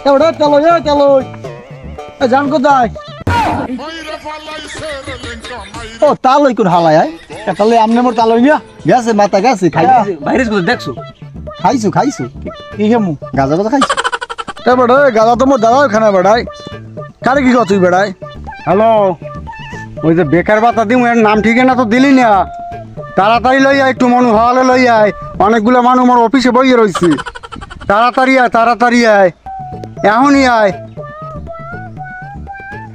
এবারে চলো চলো জান কোথায় ও তালই কোন হালায় তাহলে আমনে মোর তালই নিয়া গেছে মাথা গেছে খাইছে বাইরে কোথায় দেখছো খাইছো কি কেমু গাজা বাজা খাইছো এবারে গাজা তো মোর দাদা খানা বেড়াই কারে কি কত তুই বেড়াই হ্যালো ওই যে বেকার ভাতা দিম এর নাম ঠিকানা তো দিলি না তাড়াতাড়ি লই আয় একটু মনু ভালো লই আয় অনেকগুলো মানুষ আমার অফিসে বইয়ে রয়েছে তাড়াতাড়ি আয় এখনই আয়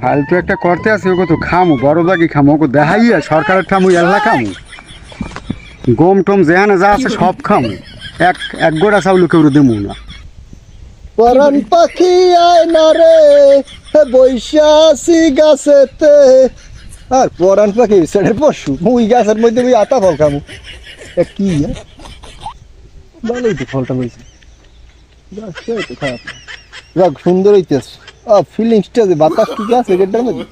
ফালতু একটা করতে আছে ওকে তো খামু বড় দাগি খামু ওকে দেখাইয়া সরকারের ঠামু এল্লা খামু গম টম যেখানে যা আছে সব খামু এক গোড়া চাউল কেউ দেবো না পরান পাখি আয় না রে বৈশাসি গাছেতে আর পরান পাখি সেটার পশু মুই গাছের মধ্যে ওই আতা ফল খামু কি ভালোই তো ফলটা হয়েছে খারাপ সুন্দর হইতেছে ফিলিংসটা যে বাতাস ঠিক আছে এটার মধ্যে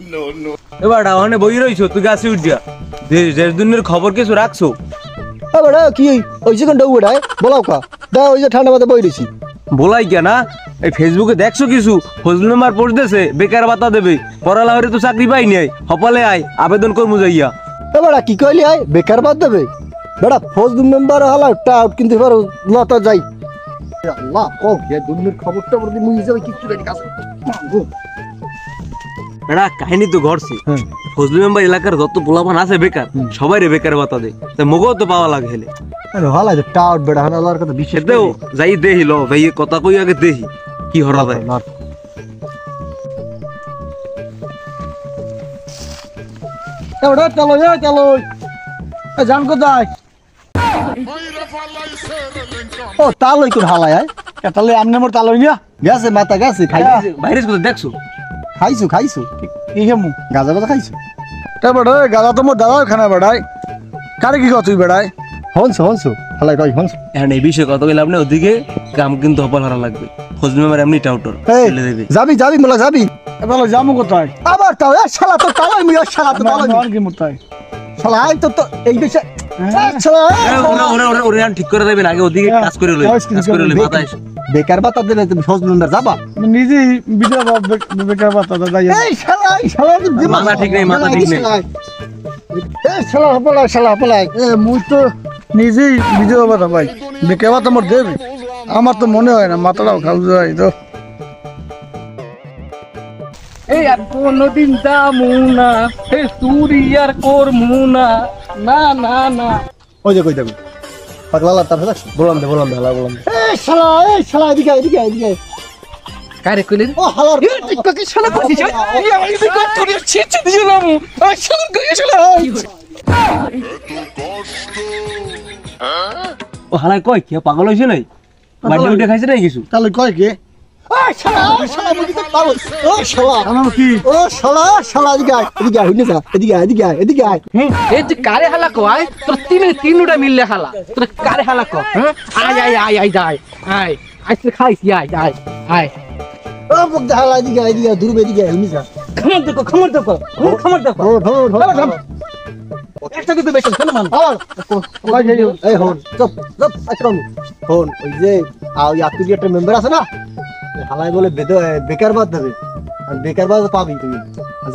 এবার ওখানে বই রইছো তুই গাছে উঠ যা দেশ দুনিয়ার খবর কিছু রাখছো এবার কি ওই সেখানটা উড়ায় বলাও কা দা ওই যে ঠান্ডা মাথা বই রয়েছি বলাই কেন এই ফেসবুকে দেখছো কিছু ফজলুল মেম্বার পোস্ট দেছে বেকার ভাতা দেবে পড়ালেখারে তো চাকরি পাই নাই হপালে আয় আবেদন করমু যাইয়া এবার কি কইলি আয় বেকার বাদ দেবে বেড়া ফজলুল মেম্বার হলা টাউট কিন্তু এবার লতা যাই আল্লাহ ও কে দুনিয়ার খবরটা বলতে মুই যাবে কিছু জানি কাছে এটা কাহিনী তো ঘটছে ফজলুল মেম্বার এলাকার যত পোলাপান আছে বেকার সবাই রে বেকার ভাতা দেয় তা মুগও তো পাওয়া লাগে হেলে আরে হলা যে টাউট বেড়া হলার কথা বিশেষ দেও যাই দেহি লো ভাই কথা কই আগে দেহি কি হরা যায় এবারে চলো জান কোথায় ও তালই কোন হালায় তাহলে আমনে মোর তালই নিয়া গেছে মাথা গেছে খাইছে বাইরে কোথায় দেখছো খাইছো কি কেমু গাজা বাজা খাইছো এবারে গাজা তো মোর দাদা খানা বেড়াই কারে কি কত তুই বেড়াই হনছো হালাই কই হনছো এখন এই বিষয়ে কথা কইলাম না ওদিকে কাম কিন্তু হপাল হারা লাগবে ফজলুল মেম্বার এমনি টাউটর ফেলে দেবে যাবি মোলা যাবি এবারে যামু কোথায় আবার তাও শালা তো তালই মুই শালা তো তালই কি মোতাই শালা আই তো এই বিষয় ঠিক করে দেবেন আগে ওদিকে কাজ করে লই মাথায় বেকার ভাতা দেবে তুমি ফজলুল মেম্বার যাবা নিজেই বেকার ভাতা যাই এই শালা মাথা ঠিক নেই এই শালা হপলাই মুই তো নিজেই বিধবা ভাতা পাই বেকার ভাতা মোর দেবে আমার তো মনে হয় না মাথাটাও খাও যায় তো এই আর কোনদিন যামু না এই চুরি আর করমু না ওই যে কই যাবি পাগলা লাতা ফেলাস বললাম দে হালা বললাম এই শালা এদিকে কারে কইলেন ও হালার তুই কি শালা করছিস এই আমার কি কর তোর ছিট দিলাম ওই শালা কই শালা ও হালাই কই কি পাগল হইছে নাই বাড়ি উঠে খাইছে নাই কিছু তাহলে কয় কে শালা মুই তো পাগল শালা আমার কি শালা এদিকে আয় এই তুই কারে হালা কয় তোর তিনটা মিললে হালা তোর কারে হালা কয় আয় যাই আয় আইছে খাইছি আয় ও মুখ হালা এদিকে দূর এদিকে আয় যা খামার দেখো একটা কিন্তু বেশি শোনো মান এই হন চুপ একদম হন ওই যে আতুরি একটা মেম্বার আছে না হালাই বলে বেকার বাদ দেবে আর বেকার বাদ পাবি তুমি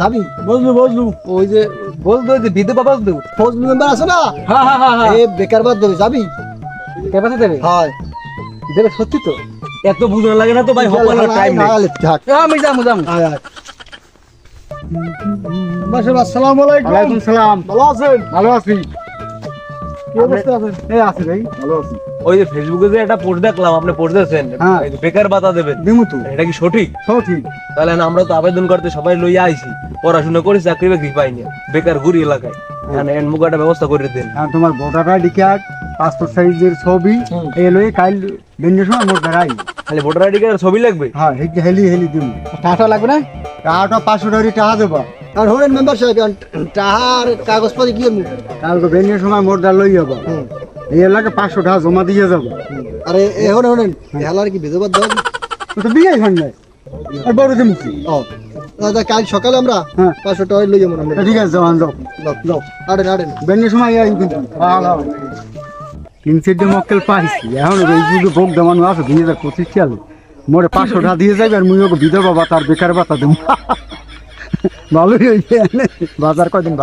যাবি বুঝলু ওই যে বলতো যে বিধবা বাদ দেব ফজলু মেম্বার আছে না হ্যাঁ এই বেকার বাদ দেবে যাবি বেকার বাদ দেবে হয় দেবে সত্যি তো এত বুঝন লাগে না তো ভাই হপালার টাইম নেই আমি যামু আয় মাশাআল্লাহ আসসালামু আলাইকুম ওয়ালাইকুম সালাম ভালো আছেন ভালো আছি কি অবস্থা আছেন এই আছি ভাই ভালো আছি ওই যে ফেসবুকে যে একটা পোস্ট দেখলাম আপনি পোস্ট দিয়েছেন এই যে বেকার ভাতা দেবেন দিমু তো এটা কি সঠিক ঠিক তাহলে না আমরা তো আবেদন করতে সবাই লইয়া আইছি পড়াশোনা করে চাকরি বাকরি পাইনি বেকার ঘুরি এলাকায় এন্ড মুগাটা ব্যবস্থা করে দেন আর তোমার ভোটার আইডি কার্ড পাসপোর্ট সাইজের ছবি এই লই কাল দিনের সময় মোর দেখাই খালি ভোটার আইডি কার্ডের ছবি লাগবে হ্যাঁ হেলি দিমু টাকা লাগবে না টাকাটা 500 টাকা দেবা আর হরেন মেম্বার সাহেব টাকার কাগজপত্র কি আমি কালকে দিনের সময় মোর দা লই যাবা এই এলাকা 500 টাকা জমা দিয়ে যাবা আরে এখন হেলার কি বিধবা দাও তো বিয়াই হয় না আর বড় দিমু কি ও দাদা কাল সকালে আমরা 500 টাকা লই যাবো আমরা ঠিক আছে যাও আড়েন দিনের সময় আই কিন্তু তিন চারটে মক্কেল পাইছি এখন এই যুগে ভোগ দেওয়ানো আছে 2025 সালে মোরে 500 টাকা দিয়ে যাইবে আর মুই ওকে বিধবা ভাতা আর বেকার ভাতা দেব ভালোই হইছে বাজার কয়দিন